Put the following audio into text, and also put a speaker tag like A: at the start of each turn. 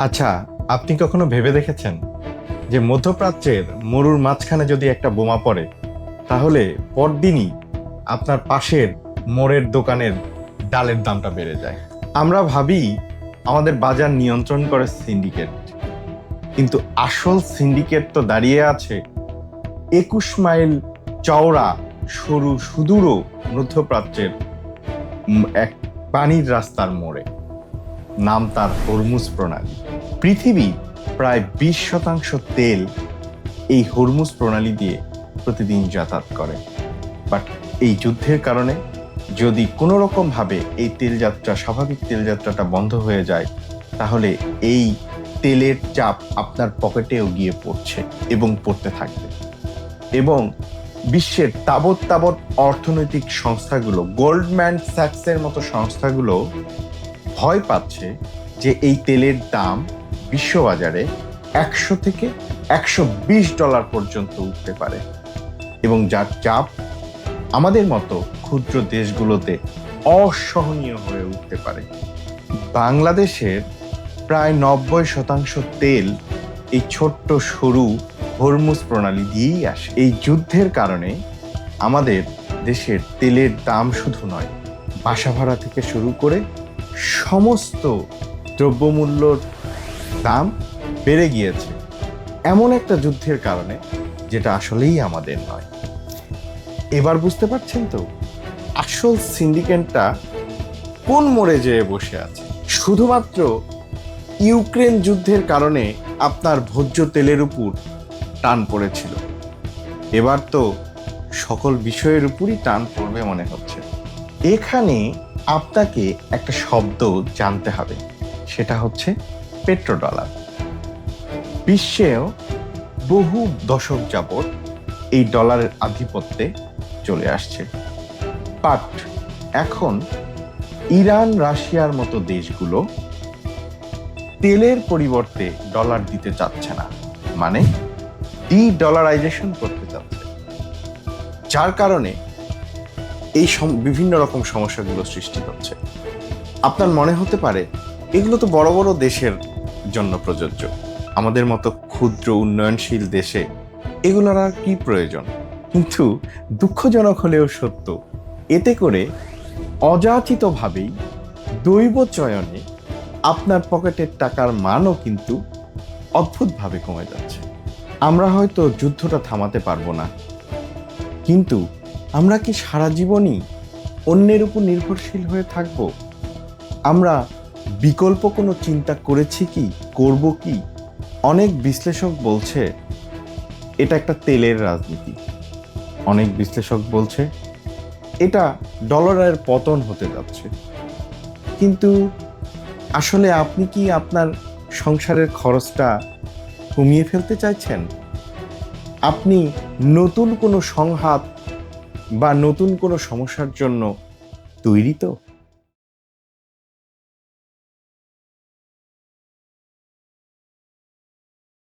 A: আচ্ছা, আপনি কখনো ভেবে দেখেছেন যে মধ্যপ্রাচ্যের মরুর মাঝখানে যদি একটা বোমা পড়ে তাহলে পরদিনই আপনার পাশের মোড়ের দোকানের ডালের দামটা বেড়ে যায়। আমরা ভাবি আমাদের বাজার নিয়ন্ত্রণ করে সিন্ডিকেট, কিন্তু আসল সিন্ডিকেট তো দাঁড়িয়ে আছে 21 মাইল চওড়া সরু সুদূরও মধ্যপ্রাচ্যের এক পানির রাস্তার মোড়ে। নাম তার হরমুজ প্রণালী। পৃথিবী প্রায় 20% তেল এই হরমুজ প্রণালী দিয়ে প্রতিদিন যাতায়াত করে। বাট এই যুদ্ধের কারণে যদি কোনো রকম ভাবে এই তেলযাত্রা, স্বাভাবিক তেলযাত্রাটা বন্ধ হয়ে যায়, তাহলে এই তেলের চাপ আপনার পকেটেও গিয়ে পড়ছে এবং পড়তে থাকবে। এবং বিশ্বের তাবৎ তাবৎ অর্থনৈতিক সংস্থাগুলো, গোল্ডম্যান স্যাক্সের মতো সংস্থাগুলো ভয় পাচ্ছে যে এই তেলের দাম বিশ্ববাজারে 100 থেকে $120 পর্যন্ত উঠতে পারে, এবং যার চাপ আমাদের মতো ক্ষুদ্র দেশগুলোতে অসহনীয় হয়ে উঠতে পারে। বাংলাদেশের প্রায় 90% তেল এই ছোট্ট সরু হরমুজ প্রণালী দিয়েই আসে। এই যুদ্ধের কারণে আমাদের দেশের তেলের দাম শুধু নয়, বাসা ভাড়া থেকে শুরু করে সমস্ত দ্রব্যমূল্যর দাম বেড়ে গিয়েছে এমন একটা যুদ্ধের কারণে, যেটা আসলেই আমাদের নয়। এবার বুঝতে পারছেন তো আসল সিন্ডিকেটটা কোন মোড়ে যেয়ে বসে আছে? শুধুমাত্র ইউক্রেন যুদ্ধের কারণে আপনার ভোজ্য তেলের উপর টান পড়েছিল, এবার তো সকল বিষয়ের উপরই টান পড়বে মনে হচ্ছে। এখানে আপনাকে একটা শব্দ জানতে হবে, সেটা হচ্ছে পেট্রোডলার। বিশ্বেও বহু দশক যাবৎ এই ডলারের আধিপত্যে চলে আসছে। বাট এখন ইরান, রাশিয়ার মতো দেশগুলো তেলের পরিবর্তে ডলার দিতে চাচ্ছে না, মানে ডলারাইজেশন করতে চাচ্ছে, যার কারণে এই বিভিন্ন রকম সমস্যাগুলো সৃষ্টি হচ্ছে। আপনার মনে হতে পারে এগুলো তো বড় বড় দেশের জন্য প্রযোজ্য, আমাদের মতো ক্ষুদ্র উন্নয়নশীল দেশে এগুলোর আর কি প্রয়োজন? কিন্তু দুঃখজনক হলেও সত্য, এতে করে অযাচিতভাবেই দৈব চয়নে আপনার পকেটের টাকার মানও কিন্তু অদ্ভুতভাবে কমে যাচ্ছে। আমরা হয়তো যুদ্ধটা থামাতে পারবো না, কিন্তু আমরা কি সারা জীবনই অন্যের উপর নির্ভরশীল হয়ে থাকব? আমরা বিকল্প কোনো চিন্তা করেছি কি, করব কি? অনেক বিশ্লেষক বলছে এটা একটা তেলের রাজনীতি। অনেক বিশ্লেষক বলছে এটা ডলারের পতন হতে যাচ্ছে। কিন্তু আসলে আপনি কি আপনার সংসারের খরচটা কমিয়ে ফেলতে চাইছেন? আপনি নতুন কোনো সংঘাত বা নতুন কোনো সমস্যার জন্য তৈরি তো?